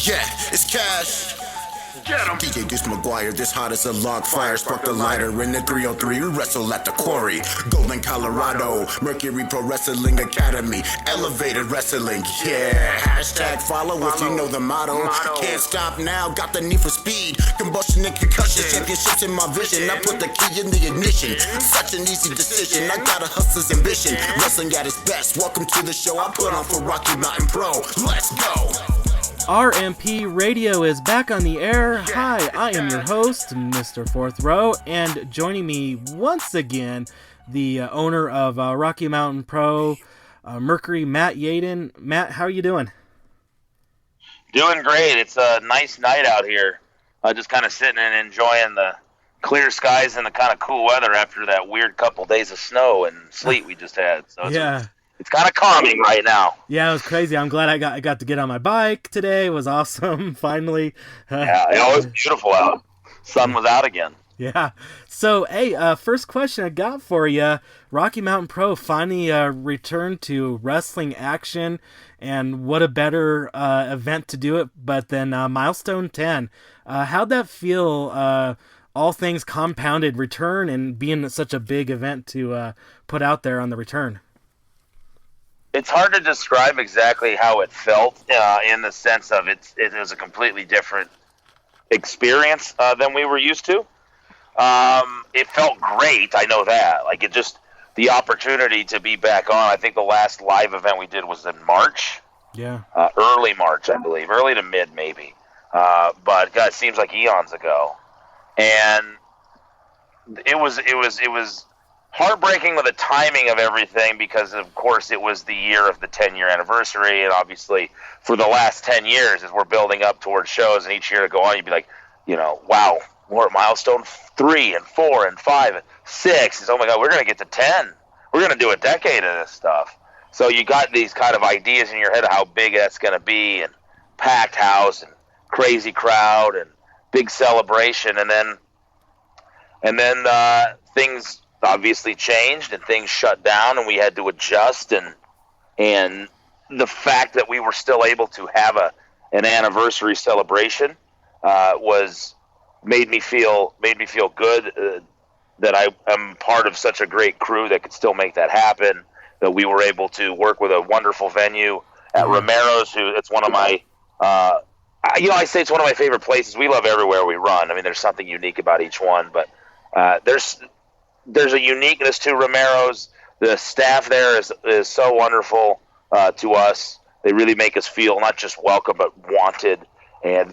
Yeah, it's Cash. Get him. DJ Deuce McGuire, this hot as a log fire. Spark the lighter in the 303. We wrestle at the quarry. Golden, Colorado. Mercury Pro Wrestling Academy. Elevated wrestling. Yeah. Hashtag follow if you know the motto. Can't stop now. Got the need for speed. Combustion and concussion. Championships in my vision. I put the key in the ignition. Such an easy decision. I got a hustler's ambition. Wrestling at its best. Welcome to the show I put on for Rocky Mountain Pro. Let's go. RMP Radio is back on the air. Hi, I am your host, Mr. Fourth Row, and joining me once again, the owner of Rocky Mountain Pro, Mercury Matt Yaden. Matt, how are you doing? Doing great. It's a nice night out here. Just kind of sitting and enjoying the clear skies and the kind of cool weather after that weird couple days of snow and sleet we just had. So it's kind of calming right now. Yeah, it was crazy. I'm glad I got to get on my bike today. It was awesome, finally. Yeah, it was beautiful out. Sun was out again. Yeah. So, hey, first question I got for you. Rocky Mountain Pro finally returned to wrestling action, and what a better event to do it but than Milestone 10. How'd that feel, all things compounded, return and being such a big event to put out there on the return? It's hard to describe exactly how it felt in the sense of it was a completely different experience than we were used to. It felt great, I know that. Like, it just, the opportunity to be back on. I think the last live event we did was in March. Yeah. Early March, I believe. Early to mid, maybe. But, God, it seems like eons ago. And it was heartbreaking with the timing of everything because, of course, it was the year of the 10-year anniversary, and obviously for the last 10 years as we're building up towards shows, and each year to go on, you'd be like, wow, we're at Milestone 3 and 4 and 5 and 6. It's, oh, my God, we're going to get to 10. We're going to do a decade of this stuff. So you got these kind of ideas in your head of how big that's going to be, and packed house and crazy crowd and big celebration, and then things obviously changed and things shut down and we had to adjust, and the fact that we were still able to have an anniversary celebration made me feel good that I am part of such a great crew that could still make that happen, that we were able to work with a wonderful venue at Romero's, it's one of my I say it's one of my favorite places. We love everywhere we run. I mean, there's something unique about each one, but there's a uniqueness to Romero's. The staff there is so wonderful to us. They really make us feel not just welcome, but wanted. And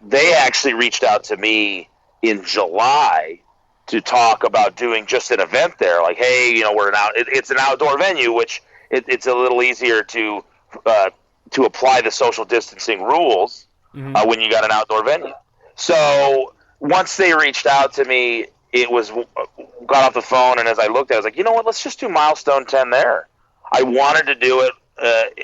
they actually reached out to me in July to talk about doing just an event there. Like, hey, it's an outdoor venue, which it's a little easier to apply the social distancing rules when you got an outdoor venue. So once they reached out to me, got off the phone, and as I looked at it, I was like, you know what, let's just do Milestone 10 there. I wanted to do it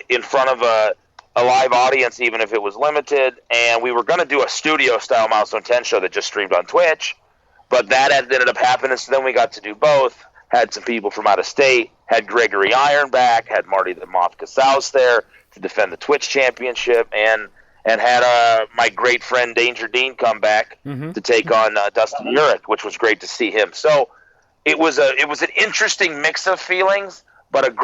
in front of a live audience, even if it was limited, and we were going to do a studio-style Milestone 10 show that just streamed on Twitch, but that ended up happening, so then we got to do both, had some people from out of state, had Gregory Iron back, had Marty the Moth Casals there to defend the Twitch championship, and had my great friend Danger Dean come back to take on Dustin Urich, which was great to see him. So it was an interesting mix of feelings, but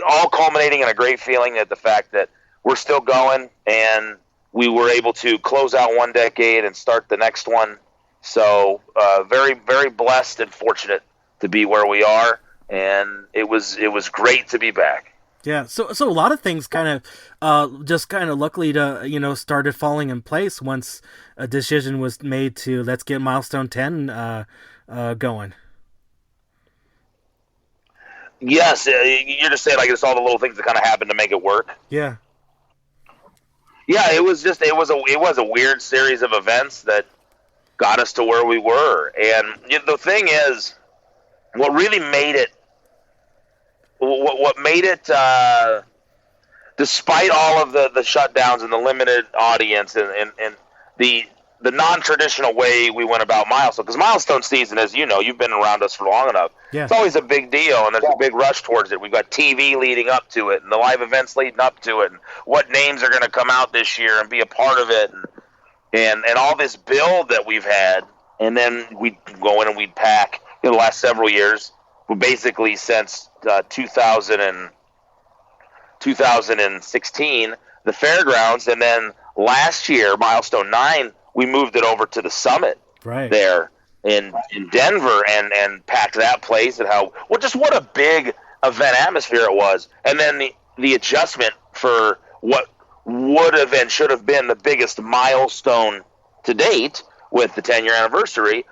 all culminating in a great feeling at the fact that we're still going, and we were able to close out one decade and start the next one. So very, very blessed and fortunate to be where we are, and it was great to be back. Yeah, so a lot of things kind of just luckily to started falling in place once a decision was made to let's get Milestone 10 going. Yes, you're just saying like it's all the little things that kind of happened to make it work. Yeah. Yeah, it was a weird series of events that got us to where we were, and the thing is, what really made it. What made it, despite all of the shutdowns and the limited audience and the the non-traditional way we went about Milestone, because Milestone season, as you know, you've been around us for long enough. Yeah. It's always a big deal, and there's a big rush towards it. We've got TV leading up to it, and the live events leading up to it, and what names are going to come out this year and be a part of it, and all this build that we've had, and then we'd go in and we'd pack. The last several years, basically since 2016, the fairgrounds, and then last year, Milestone 9, we moved it over to the Summit there in Denver and packed that place, and just what a big event atmosphere it was. And then the adjustment for what would have and should have been the biggest milestone to date with the 10-year anniversary,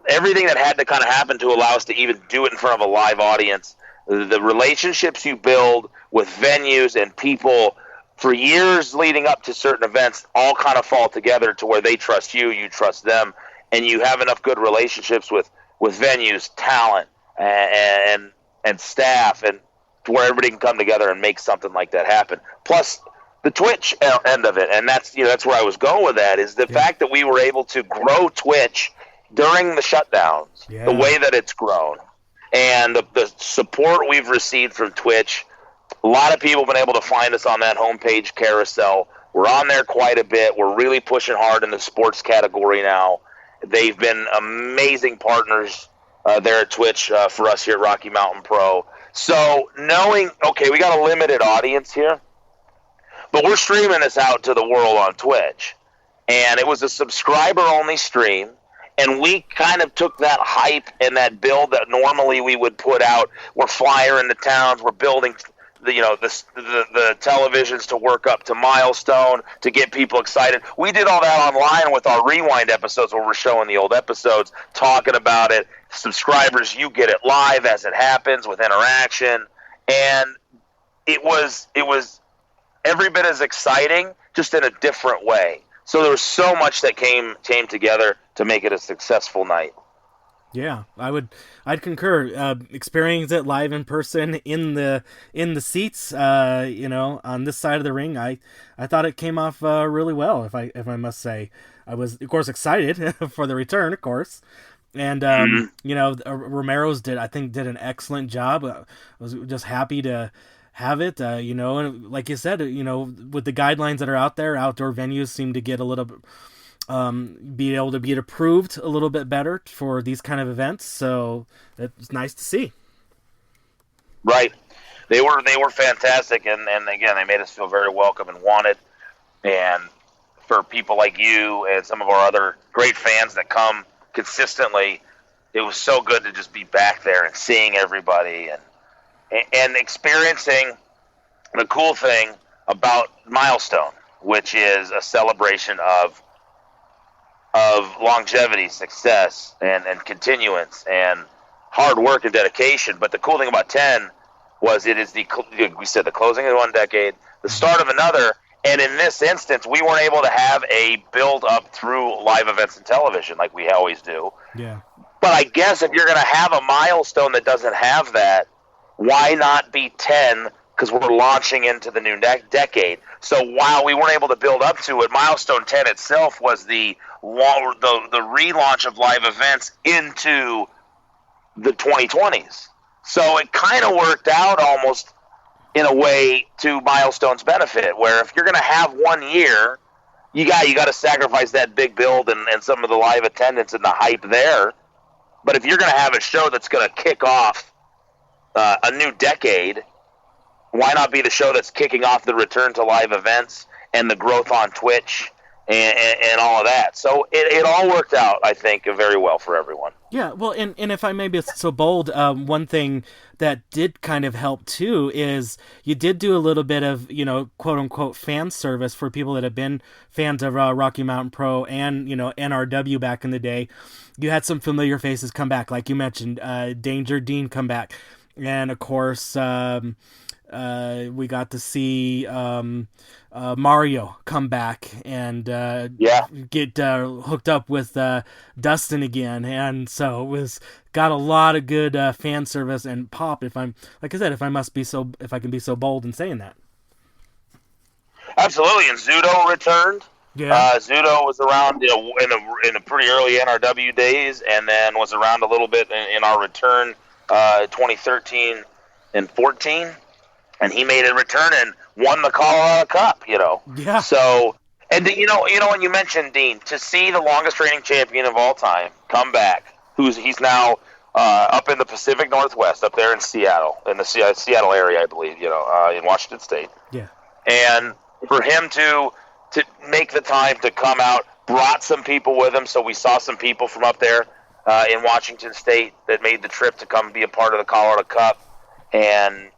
everything that had to kind of happen to allow us to even do it in front of a live audience, the relationships you build with venues and people for years leading up to certain events all kind of fall together to where they trust you, you trust them, and you have enough good relationships with venues, talent, and staff, and to where everybody can come together and make something like that happen. Plus the Twitch end of it, and that's where I was going with that, is the fact that we were able to grow Twitch during the shutdowns, the way that it's grown, and the support we've received from Twitch. A lot of people have been able to find us on that homepage carousel. We're on there quite a bit. We're really pushing hard in the sports category now. They've been amazing partners there at Twitch for us here at Rocky Mountain Pro. So knowing, okay, we got a limited audience here, but we're streaming this out to the world on Twitch. And it was a subscriber-only stream. And we kind of took that hype and that build that normally we would put out. We're flyering the towns. We're building the televisions to work up to Milestone to get people excited. We did all that online with our rewind episodes where we're showing the old episodes, talking about it. Subscribers, you get it live as it happens with interaction. And it was every bit as exciting, just in a different way. So there was so much that came together to make it a successful night. Yeah, I'd concur. Experience it live in person in the seats, on this side of the ring. I thought it came off really well. If I must say, I was of course excited for the return, of course, and Romero's did an excellent job. I was just happy to have it, and like you said, with the guidelines that are out there, outdoor venues seem to get a little bit, be able to be approved a little bit better for these kind of events. So it's nice to see. Right. They were fantastic. And again, they made us feel very welcome and wanted. And for people like you and some of our other great fans that come consistently, it was so good to just be back there and seeing everybody and experiencing the cool thing about Milestone, which is a celebration of longevity, success, and continuance, and hard work and dedication. But the cool thing about 10 was it is the closing of one decade, the start of another, and in this instance, we weren't able to have a build up through live events and television like we always do. Yeah. But I guess if you're going to have a milestone that doesn't have that, why not be 10? Because we're launching into the new decade. So while we weren't able to build up to it, Milestone 10 itself was the relaunch of live events into the 2020s. So it kind of worked out almost in a way to Milestone's benefit, where if you're going to have 1 year, you got to sacrifice that big build and some of the live attendance and the hype there. But if you're going to have a show that's going to kick off a new decade, why not be the show that's kicking off the return to live events and the growth on Twitch and all of that? So it all worked out, I think, very well for everyone. Yeah, well, and if I may be so bold, one thing that did kind of help too is you did do a little bit of, quote unquote fan service for people that have been fans of Rocky Mountain Pro and, NRW back in the day. You had some familiar faces come back, like you mentioned, Danger Dean come back. And of course, we got to see Mario come back and get hooked up with Dustin again, and so it was got a lot of good fan service and pop. If I can be so bold in saying that. Absolutely, and Zudo returned Yeah. Zudo was around in the pretty early NRW days, and then was around a little bit in our return 2013 and 14, and he made a return and won the Colorado Cup. Yeah. So. And when you mentioned Dean, to see the longest reigning champion of all time come back, he's now up in the Pacific Northwest, up there in Seattle, in the Seattle area, I believe, in Washington State. Yeah. And for him to make the time to come out, brought some people with him, so we saw some people from up there in Washington State that made the trip to come be a part of the Colorado Cup, and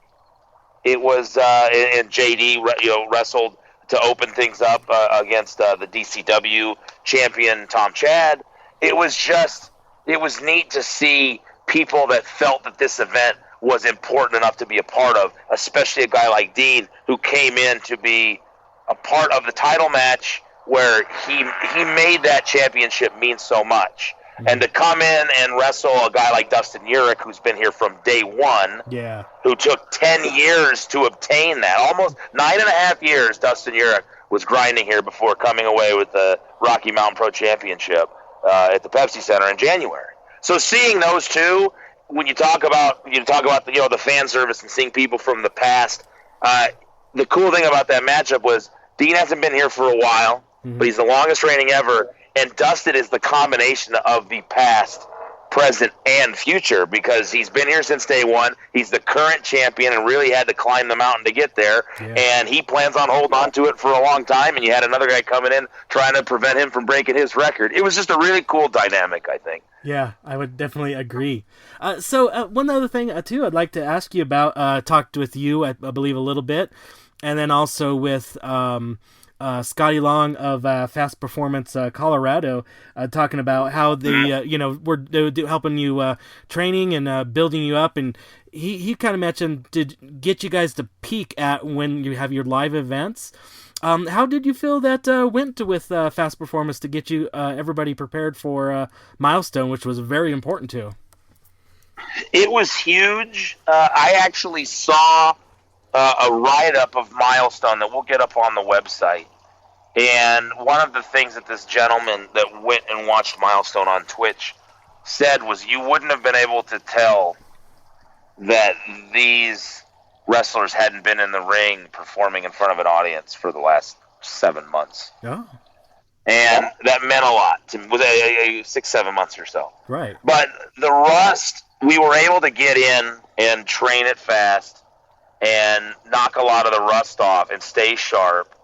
it was and JD wrestled to open things up against the DCW champion Tom Chad. It was neat to see people that felt that this event was important enough to be a part of, especially a guy like Dean, who came in to be a part of the title match where he made that championship mean so much. And to come in and wrestle a guy like Dustin Urich, who's been here from day one, who took 10 years to obtain that, almost 9.5 years Dustin Urich was grinding here before coming away with the Rocky Mountain Pro Championship at the Pepsi Center in January. So seeing those two, when you talk about the fan service and seeing people from the past, the cool thing about that matchup was Dean hasn't been here for a while, but he's the longest reigning ever. And Dustin is the combination of the past, present, and future because he's been here since day one. He's the current champion and really had to climb the mountain to get there. Yeah. And he plans on holding on to it for a long time. And you had another guy coming in trying to prevent him from breaking his record. It was just a really cool dynamic, I think. Yeah, I would definitely agree. So one other thing, too, I'd like to ask you about, talked with you, I believe, a little bit, and then also with Scotty Long of Fast Performance Colorado, talking about how they were helping you training and building you up, and he kind of mentioned to get you guys to peak at when you have your live events. How did you feel that went with Fast Performance to get you everybody prepared for Milestone, which was very important too? It was huge. I actually saw a write-up of Milestone that we'll get up on the website. And one of the things that this gentleman that went and watched Milestone on Twitch said was you wouldn't have been able to tell that these wrestlers hadn't been in the ring performing in front of an audience for the last 7 months. Oh. And that meant a lot to me. Was 6-7 months or so. Right. But the rust, we were able to get in and train it fast and knock a lot of the rust off and stay sharp.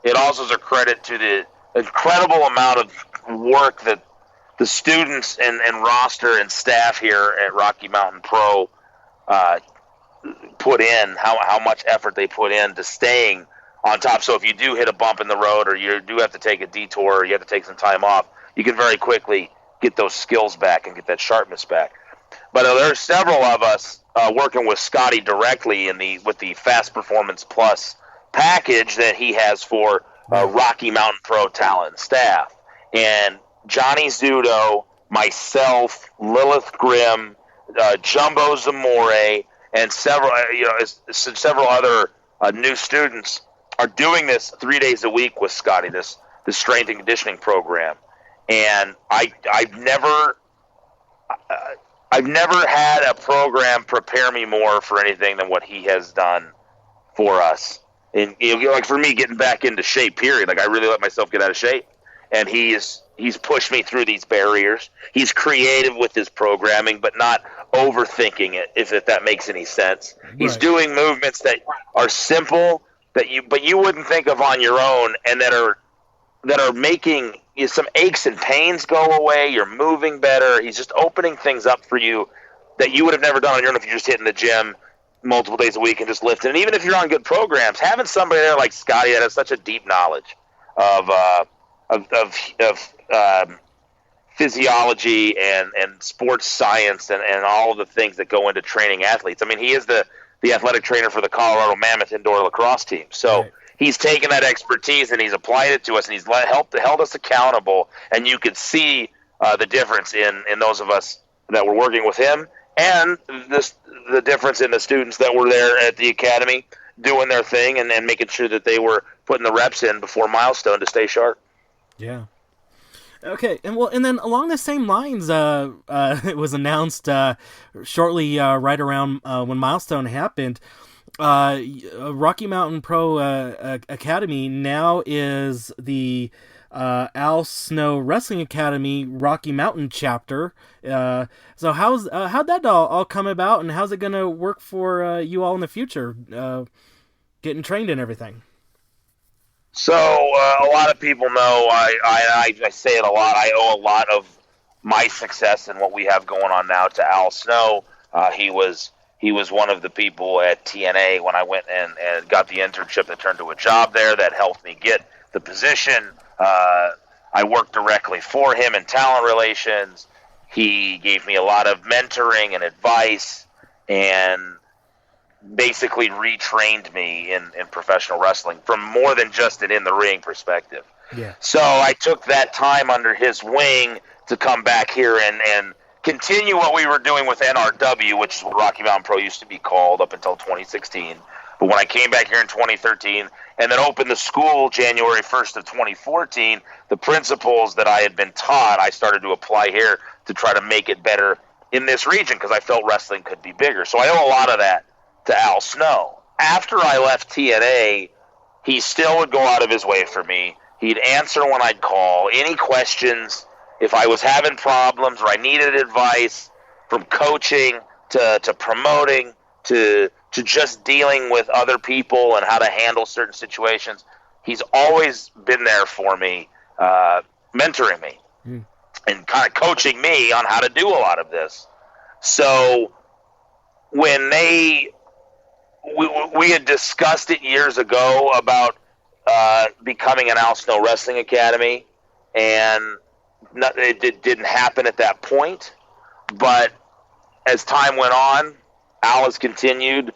It also is a credit to the incredible amount of work that the students and roster and staff here at Rocky Mountain Pro put in, how much effort they put into staying on top. So if you do hit a bump in the road or you do have to take a detour or you have to take some time off, you can very quickly get those skills back and get that sharpness back. But there are several of us working with Scotty directly with the Fast Performance Plus package that he has for Rocky Mountain Pro talent and staff. And Johnny Zudo, myself, Lilith Grimm, Jumbo Zamore, and several other new students are doing this 3 days a week with Scotty, this strength and conditioning program. And I've never had a program prepare me more for anything than what he has done for us. And like for me, getting back into shape, period. Like I really let myself get out of shape, and he's pushed me through these barriers. He's creative with his programming, but not overthinking it. If that makes any sense, right. He's doing movements that are simple but you wouldn't think of on your own, and that are making some aches and pains go away. You're moving better. He's just opening things up for you that you would have never done on your own if you're just hitting the gym multiple days a week and just lifting. And even if you're on good programs, having somebody there like Scotty that has such a deep knowledge of physiology and sports science and all of the things that go into training athletes. I mean, he is the athletic trainer for the Colorado Mammoth indoor lacrosse team. So right. He's taken that expertise and he's applied it to us, and he's held us accountable. And you could see the difference in those of us that were working with him, and the difference in the students that were there at the academy doing their thing and making sure that they were putting the reps in before Milestone to stay sharp. Yeah. Okay, and then along the same lines, it was announced shortly right around when Milestone happened. Rocky Mountain Pro Academy now is the Al Snow Wrestling Academy Rocky Mountain chapter. So how'd that all come about, and how's it going to work for you all in the future, getting trained and everything? So a lot of people know, I say it a lot, I owe a lot of my success and what we have going on now to Al Snow. He was one of the people at TNA when I went and got the internship that turned to a job there that helped me get the position. I worked directly for him in talent relations. He gave me a lot of mentoring and advice and basically retrained me in professional wrestling from more than just an in-the-ring perspective. Yeah. So I took that time under his wing to come back here and continue what we were doing with NRW, which is what Rocky Mountain Pro used to be called up until 2016. But when I came back here in 2013 and then opened the school January 1st of 2014, the principles that I had been taught, I started to apply here to try to make it better in this region because I felt wrestling could be bigger. So I owe a lot of that to Al Snow. After I left TNA, he still would go out of his way for me. He'd answer when I'd call. Any questions, if I was having problems or I needed advice, from coaching to promoting to just dealing with other people and how to handle certain situations, he's always been there for me, mentoring me and kind of coaching me on how to do a lot of this. So when we had discussed it years ago about becoming an Al Snow Wrestling Academy, and it didn't happen at that point. But as time went on, Al has continued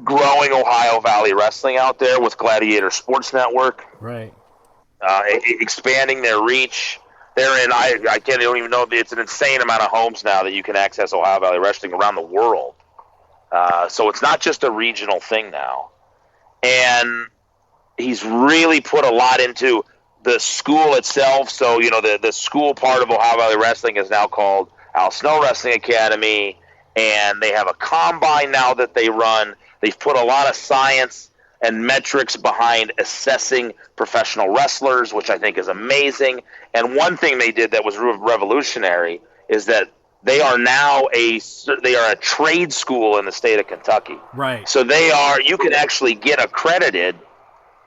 growing Ohio Valley Wrestling out there with Gladiator Sports Network. Right. Expanding their reach. They're in, I don't even know, it's an insane amount of homes now that you can access Ohio Valley Wrestling around the world. So it's not just a regional thing now. And he's really put a lot into the school itself. So, the school part of Ohio Valley Wrestling is now called Al Snow Wrestling Academy, and they have a combine now that they run. They've put a lot of science and metrics behind assessing professional wrestlers, which I think is amazing. And one thing they did that was revolutionary is that they are now a trade school in the state of Kentucky. Right. So you can actually get accredited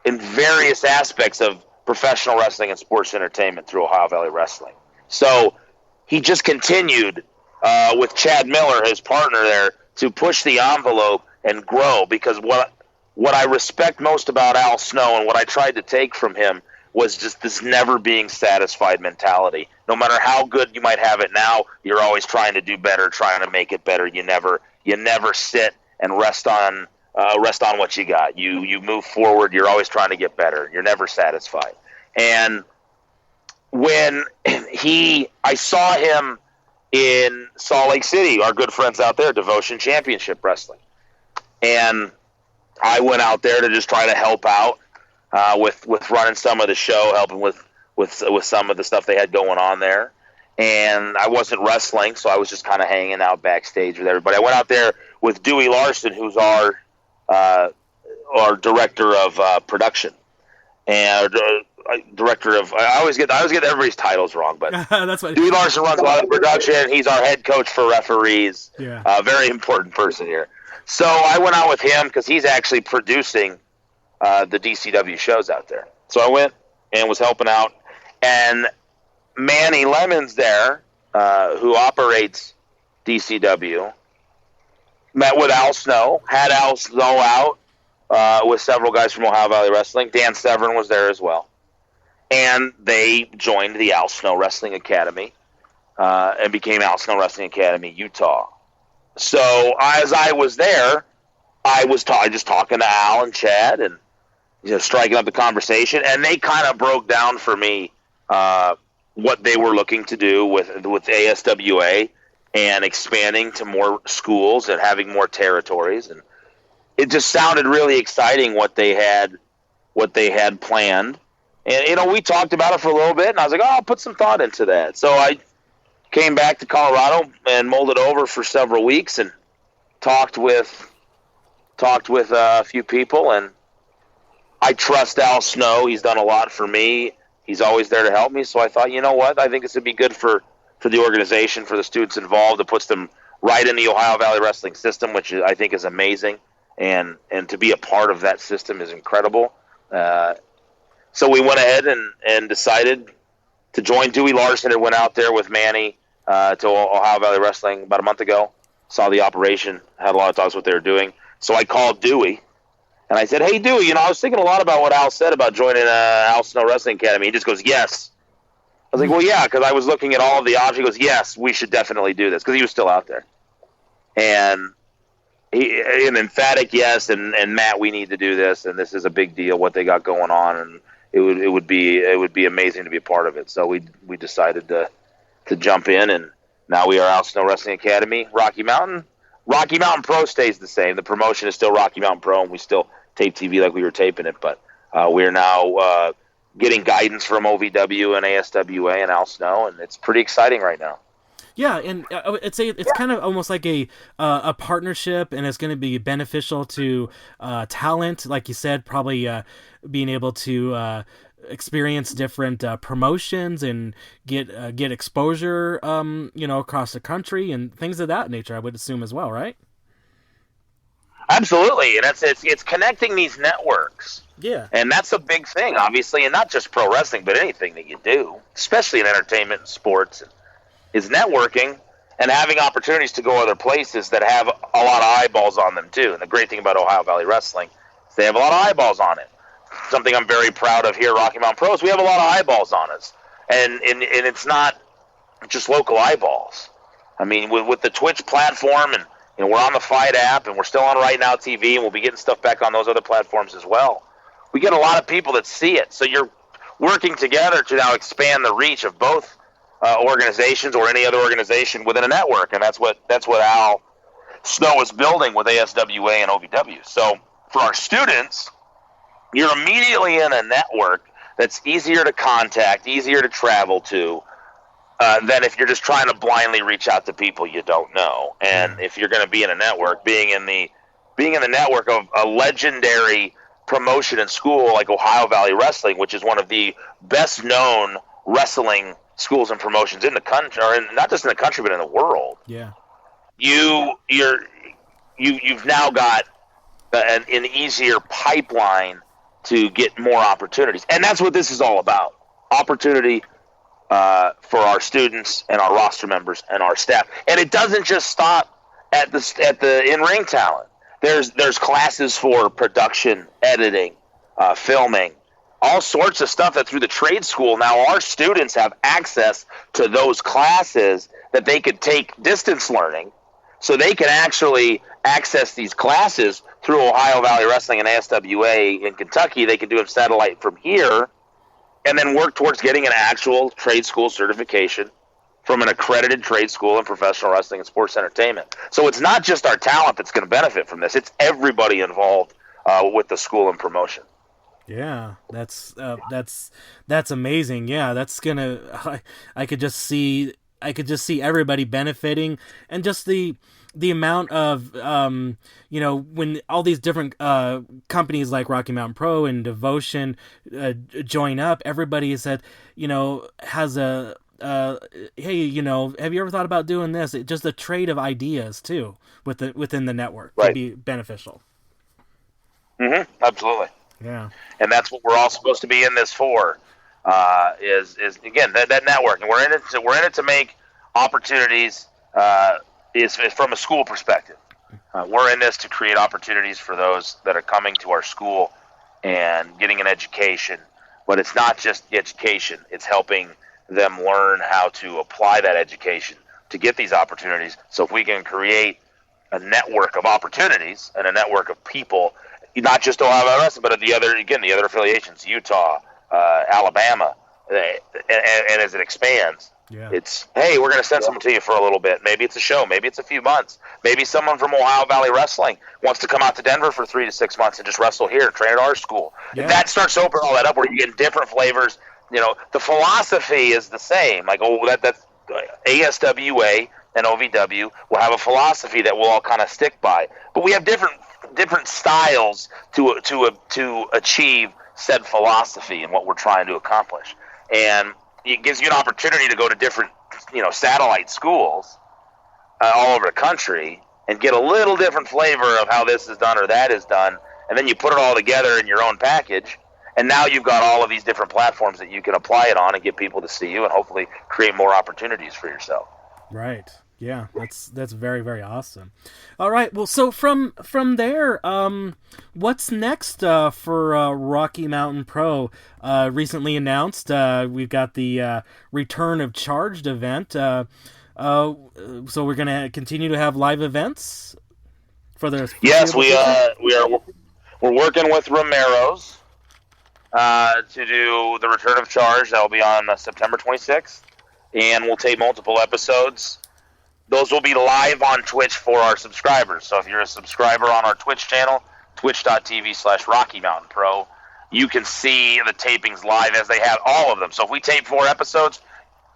in various aspects of professional wrestling and sports entertainment through Ohio Valley Wrestling. So he just continued with Chad Miller, his partner there, to push the envelope and grow, because what I respect most about Al Snow and what I tried to take from him was just this never being satisfied mentality. No matter how good you might have it now, you're always trying to do better, trying to make it better. You never sit and rest on what you got. You move forward. You're always trying to get better. You're never satisfied. And when I saw him in Salt Lake City, our good friends out there, Devotion Championship Wrestling, and I went out there to just try to help out with running some of the show, helping with some of the stuff they had going on there. And I wasn't wrestling, so I was just kind of hanging out backstage with everybody. I went out there with Dewey Larson, who's our director of production, and director of I always get everybody's titles wrong, but that's what Dewey Larson runs a lot of production. He's our head coach for referees. Yeah, very important person here. So I went out with him because he's actually producing the DCW shows out there. So I went and was helping out, and Manny Lemon's there, who operates DCW, met with Al Snow, had Al Snow out with several guys from Ohio Valley Wrestling. Dan Severin was there as well. And they joined the Al Snow Wrestling Academy and became Al Snow Wrestling Academy Utah. So as I was there, I was just talking to Al and Chad and striking up the conversation, and they kind of broke down for me what they were looking to do with ASWA and expanding to more schools and having more territories, and it just sounded really exciting what they had planned. And, we talked about it for a little bit, and I was like, oh, I'll put some thought into that. So I came back to Colorado and mulled it over for several weeks and talked with a few people, and I trust Al Snow. He's done a lot for me. He's always there to help me. So I thought, you know what? I think this would be good for the organization, for the students involved. It puts them right in the Ohio Valley Wrestling system, which I think is amazing. And to be a part of that system is incredible. So we went ahead and decided to join. Dewey Larson had went out there with Manny to Ohio Valley Wrestling about a month ago. Saw the operation, had a lot of thoughts what they were doing. So I called Dewey, and I said, hey, Dewey, I was thinking a lot about what Al said about joining Al Snow Wrestling Academy. He just goes, yes. I was like, well, yeah, because I was looking at all of the options. He goes, yes, we should definitely do this, because he was still out there. And an emphatic yes, and Matt, we need to do this, and this is a big deal, what they got going on, and it would be amazing to be a part of it. So we decided to jump in, and now we are Al Snow Wrestling Academy. Rocky Mountain Pro stays the same. The promotion is still Rocky Mountain Pro, and we still tape TV like we were taping it, but we're now getting guidance from OVW and ASWA and Al Snow, and it's pretty exciting right now. Yeah, and it's kind of almost like a partnership, and it's going to be beneficial to talent, like you said, probably being able to experience different promotions and get exposure, across the country and things of that nature. I would assume as well, right? Absolutely, and it's connecting these networks. Yeah, and that's a big thing, obviously, and not just pro wrestling, but anything that you do, especially in entertainment and sports. Is networking and having opportunities to go other places that have a lot of eyeballs on them too. And the great thing about Ohio Valley Wrestling is they have a lot of eyeballs on it. Something I'm very proud of here at Rocky Mountain Pros, we have a lot of eyeballs on us. And it's not just local eyeballs. I mean, with the Twitch platform, and we're on the Fight app, and we're still on Right Now TV, and we'll be getting stuff back on those other platforms as well. We get a lot of people that see it. So you're working together to now expand the reach of both organizations or any other organization within a network, and that's what Al Snow is building with ASWA and OVW. So for our students, you're immediately in a network that's easier to contact, easier to travel to, than if you're just trying to blindly reach out to people you don't know. And if you're going to be in a network, being in the network of a legendary promotion and school like Ohio Valley Wrestling, which is one of the best known wrestling schools and promotions in the country, or not just in the country, but in the world. Yeah, you've now got an easier pipeline to get more opportunities, and that's what this is all about: opportunity for our students and our roster members and our staff. And it doesn't just stop at the in-ring talent. There's classes for production, editing, filming. All sorts of stuff that through the trade school now our students have access to those classes that they could take distance learning, so they can actually access these classes through Ohio Valley Wrestling and ASWA in Kentucky. They can do them satellite from here and then work towards getting an actual trade school certification from an accredited trade school in professional wrestling and sports entertainment. So it's not just our talent that's going to benefit from this. It's everybody involved with the school and promotion. Yeah, that's amazing. Yeah, that's gonna. I could just see everybody benefiting, and just the amount of when all these different companies like Rocky Mountain Pro and Devotion join up, everybody said has a hey, have you ever thought about doing this? Just a trade of ideas too within the network right. Could be beneficial. Absolutely. Yeah, and that's what we're all supposed to be in this for. Is again that network, and we're in it to make opportunities. Is from a school perspective. We're in this to create opportunities for those that are coming to our school and getting an education. But it's not just the education; it's helping them learn how to apply that education to get these opportunities. So if we can create a network of opportunities and a network of people. Not just Ohio Wrestling, but the other affiliations, Utah, Alabama, and as it expands, Yeah. It's, hey, we're going to send someone to you for a little bit. Maybe it's a show. Maybe it's a few months. Maybe someone from Ohio Valley Wrestling wants to come out to Denver for 3 to 6 months and just wrestle here, train at our school. Yeah. That starts to open all that up where you get different flavors. You know, the philosophy is the same. Like, that's ASWA and OVW will have a philosophy that we'll all kind of stick by. But we have different styles to achieve said philosophy and what we're trying to accomplish. And it gives you an opportunity to go to different, satellite schools all over the country and get a little different flavor of how this is done or that is done, and then you put it all together in your own package, and now you've got all of these different platforms that you can apply it on and get people to see you and hopefully create more opportunities for yourself. Right. Yeah, that's very, very awesome. All right, well, so from there, what's next for Rocky Mountain Pro? Recently announced, we've got the Return of Charged event. So we're going to continue to have live events for the. Yes, we're working with Romero's to do the Return of Charge. That will be on September 26th, and we'll tape multiple episodes. Those will be live on Twitch for our subscribers. So if you're a subscriber on our Twitch channel, twitch.tv/Rocky Mountain Pro, you can see the tapings live as they have all of them. So if we tape 4 episodes,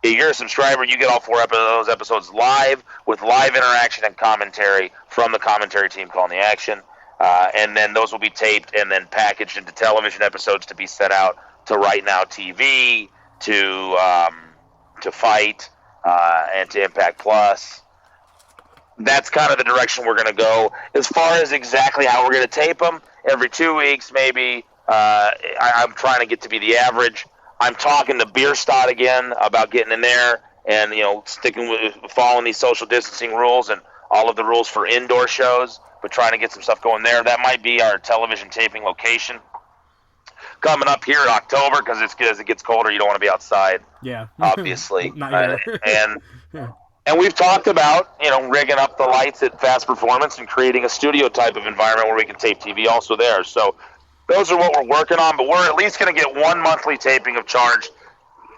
if you're a subscriber, you get all 4 of those episodes live with live interaction and commentary from the commentary team calling the action. And then those will be taped and then packaged into television episodes to be sent out to Right Now TV, to Fight, and to Impact Plus. That's kind of the direction we're going to go. As far as exactly how we're going to tape them, every 2 weeks maybe. I'm trying to get to be the average. I'm talking to Bierstadt again about getting in there and sticking with following these social distancing rules and all of the rules for indoor shows, but trying to get some stuff going there. That might be our television taping location coming up here in October, because as it gets colder, you don't want to be outside. Yeah, obviously. Not and we've talked about rigging up the lights at Fast Performance and creating a studio type of environment where we can tape TV also there. So those are what we're working on, but we're at least going to get 1 monthly taping of Charge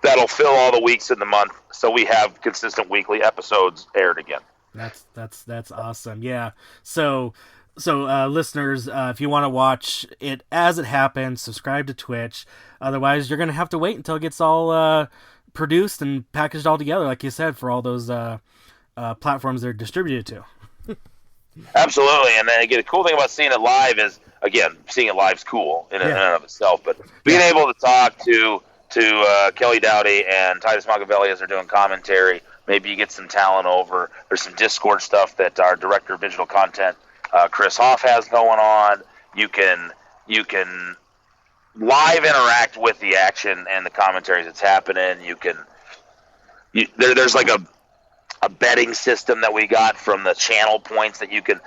that'll fill all the weeks in the month, so we have consistent weekly episodes aired again. That's awesome. Yeah. So listeners, if you want to watch it as it happens, subscribe to Twitch. Otherwise, you're going to have to wait until it gets all produced and packaged all together, like you said, for all those platforms they're distributed to. Absolutely. And then again, the cool thing about seeing it live is, again, seeing it live is cool in and of itself, but being able to talk to Kelly Dowdy and Titus Machiavelli as they're doing commentary, maybe you get some talent over. There's some Discord stuff that our director of digital content, Chris Hoff, has going on. You can live interact with the action and the commentaries that's happening. There's like a betting system that we got from the channel points that you can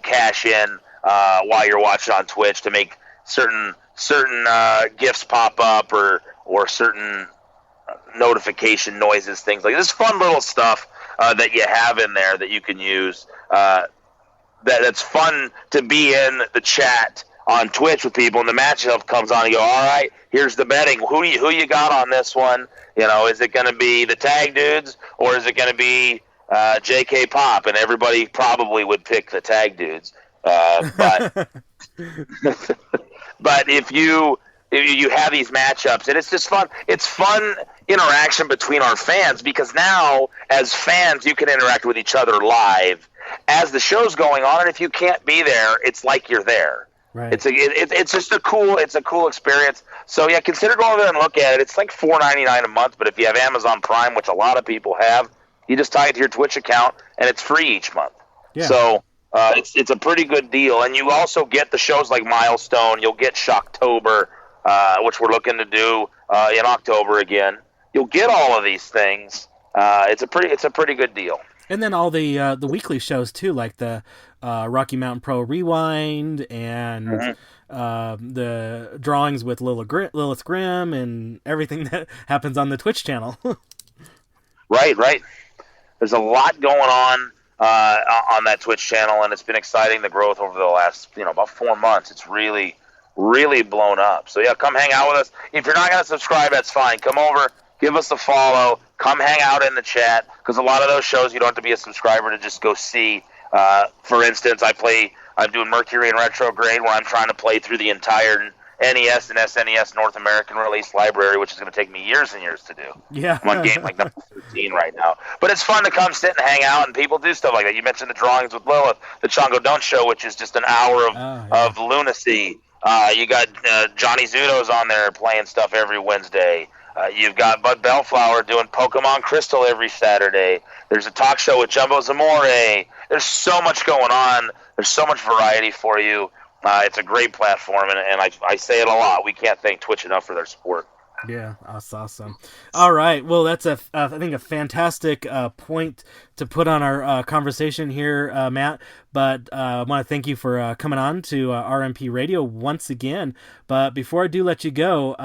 cash in while you're watching on Twitch to make certain gifts pop up or certain notification noises, things like this. Fun little stuff that you have in there that you can use. That's fun to be in the chat on Twitch with people, and the matchup comes on and you go, all right, here's the betting. Who you got on this one? Is it going to be the tag dudes or is it going to be JK Pop? And everybody probably would pick the tag dudes. But if you have these matchups, and it's just fun. It's fun interaction between our fans, because now as fans you can interact with each other live as the show's going on, and if you can't be there, it's like you're there. Right. It's just a cool experience. So yeah, consider going there and look at it. It's like $4.99 a month, but if you have Amazon Prime, which a lot of people have, you just tie it to your Twitch account and it's free each month. Yeah. So it's a pretty good deal, and you also get the shows like Milestone. You'll get Shocktober, which we're looking to do in October again. You'll get all of these things. It's a pretty good deal. And then all the weekly shows too, like the Rocky Mountain Pro Rewind and the drawings with Lilith Grimm and everything that happens on the Twitch channel. Right. There's a lot going on that Twitch channel, and it's been exciting, the growth over the last about 4 months. It's really, really blown up. So yeah, come hang out with us. If you're not going to subscribe, that's fine. Come over, give us a follow, come hang out in the chat, because a lot of those shows you don't have to be a subscriber to just go see. For instance, I'm doing Mercury and Retrograde, where I'm trying to play through the entire NES and SNES North American release library, which is going to take me years and years to do. Yeah. I'm on game like number 13 right now. But it's fun to come sit and hang out, and people do stuff like that. You mentioned the Drawings with Lilith, the Chongo Don't Show, which is just an hour of lunacy. You got Johnny Zudo's on there playing stuff every Wednesday. You've got Bud Bellflower doing Pokemon Crystal every Saturday. There's a talk show with Jumbo Zamore. There's so much going on. There's so much variety for you. It's a great platform, and I say it a lot. We can't thank Twitch enough for their support. Yeah, that's awesome. All right, well, that's I think a fantastic point to put on our conversation here, Matt. But I want to thank you for coming on to RMP Radio once again. But before I do let you go,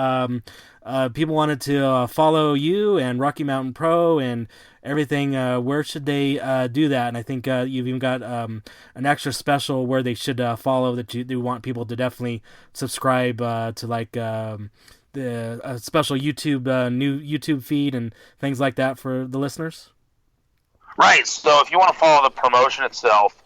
people wanted to follow you and Rocky Mountain Pro and everything. Where should they do that? And I think you've even got an extra special where they should follow that you want people to definitely subscribe to, like the special YouTube new YouTube feed and things like that for the listeners. Right. So if you want to follow the promotion itself,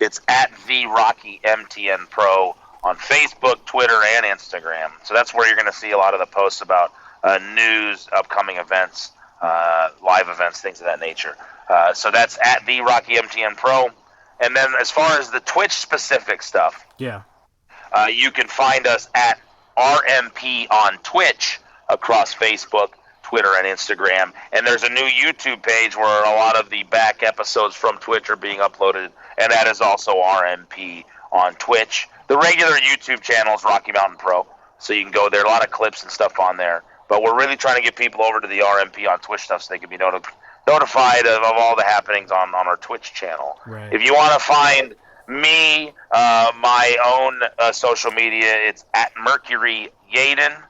it's at the Rocky MTN Pro on Facebook, Twitter, and Instagram. So that's where you're going to see a lot of the posts about news, upcoming events, live events, things of that nature. So that's at the Rocky MTN Pro. And then as far as the Twitch specific stuff, you can find us at RMP on Twitch across Facebook, Twitter, and Instagram. And there's a new YouTube page where a lot of the back episodes from Twitch are being uploaded, and that is also RMP on Twitch. The regular YouTube channel is Rocky Mountain Pro, so you can go there. A lot of clips and stuff on there. But we're really trying to get people over to the RMP on Twitch stuff so they can be notified of all the happenings on our Twitch channel. Right. If you want to find me, my own social media, it's at Mercury Yaden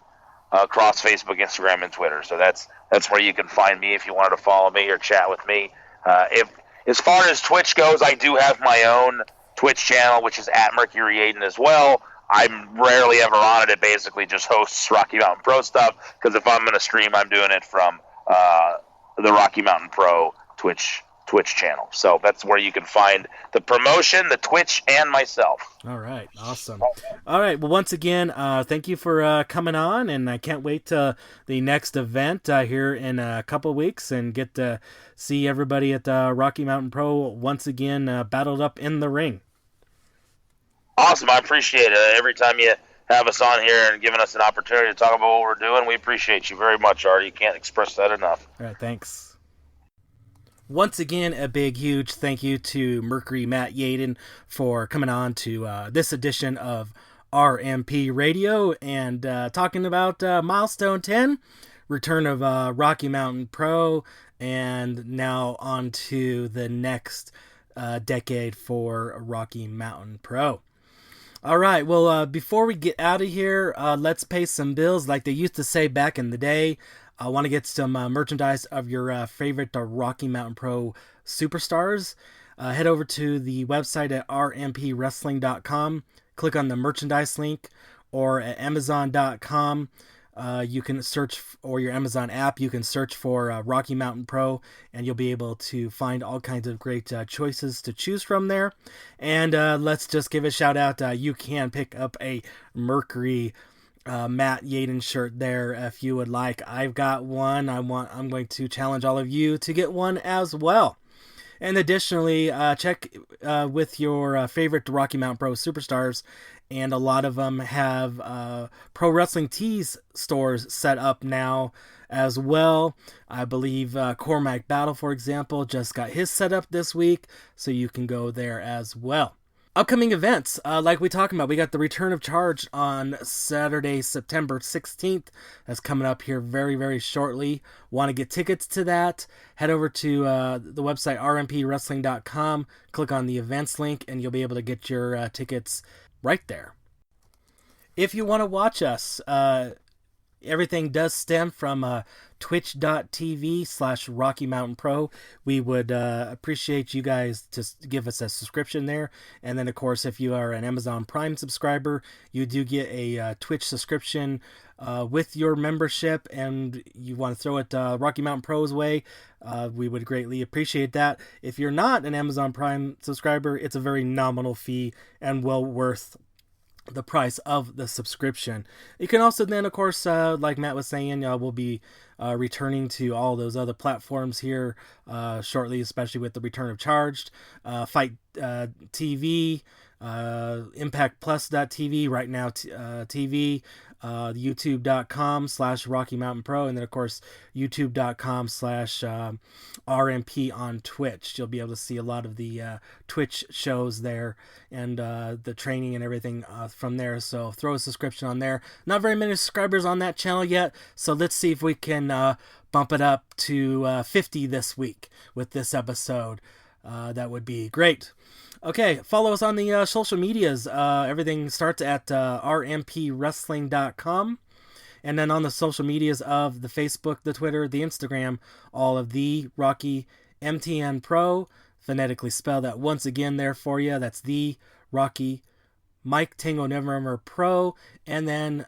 across Facebook, Instagram, and Twitter. So that's where you can find me if you wanted to follow me or chat with me. If as far as Twitch goes, I do have my own Twitch channel, which is at Mercury Yaden as well. I'm rarely ever on it. It basically just hosts Rocky Mountain Pro stuff, because if I'm going to stream, I'm doing it from the Rocky Mountain Pro Twitch channel. So that's where you can find the promotion, the Twitch, and myself. All right. Awesome. All right. Well, once again, thank you for coming on, and I can't wait to the next event here in a couple of weeks and get to see everybody at Rocky Mountain Pro once again battled up in the ring. Awesome. I appreciate it. Every time you have us on here and giving us an opportunity to talk about what we're doing, we appreciate you very much, Artie. You can't express that enough. All right. Thanks. Once again, a big, huge thank you to Mercury Matt Yaden for coming on to this edition of RMP Radio and talking about Milestone 10, return of Rocky Mountain Pro, and now on to the next decade for Rocky Mountain Pro. All right, well, before we get out of here, let's pay some bills like they used to say back in the day. I want to get some merchandise of your favorite Rocky Mountain Pro superstars. Head over to the website at rmpwrestling.com. Click on the merchandise link, or at amazon.com. You can search, or your Amazon app, you can search for Rocky Mountain Pro, and you'll be able to find all kinds of great choices to choose from there. And let's just give a shout out. You can pick up a Mercury Matt Yaden shirt there if you would like. I've got one. I'm going to challenge all of you to get one as well. And additionally, check with your favorite Rocky Mountain Pro superstars, and a lot of them have Pro Wrestling Tees stores set up now as well. I believe Cormac Battle, for example, just got his set up this week, so you can go there as well. Upcoming events, like we talked about, we got the Return of Charge on Saturday, September 16th. That's coming up here very, very shortly. Want to get tickets to that? Head over to the website rmpwrestling.com, click on the events link, and you'll be able to get your tickets right there. If you want to watch us everything does stem from twitch.tv/Rocky Mountain Pro. We would appreciate you guys to give us a subscription there. And then, of course, if you are an Amazon Prime subscriber, you do get a Twitch subscription with your membership, and you want to throw it Rocky Mountain Pro's way, we would greatly appreciate that. If you're not an Amazon Prime subscriber, it's a very nominal fee and well worth the price of the subscription. You can also then, of course, like Matt was saying, we'll be returning to all those other platforms here shortly, especially with the return of Charged, Fight TV, ImpactPlus.tv, Right Now TV, youtube.com/Rocky Mountain Pro, and then of course youtube.com/RMP on Twitch. You'll be able to see a lot of the Twitch shows there, and the training and everything from there. So throw a subscription on there. Not very many subscribers on that channel yet, so let's see if we can bump it up to 50 this week with this episode. That would be great. Okay, follow us on the social medias. Everything starts at rmpwrestling.com. And then on the social medias of the Facebook, the Twitter, the Instagram, all of the Rocky MTN Pro. Phonetically spell that once again there for you. That's the Rocky Mike Tango November Pro. And then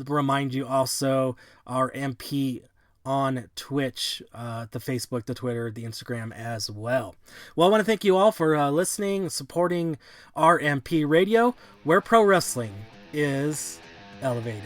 remind you also our MP on Twitch, the Facebook, the Twitter, the Instagram as well. Well, I want to thank you all for listening, supporting RMP Radio, where pro wrestling is elevated.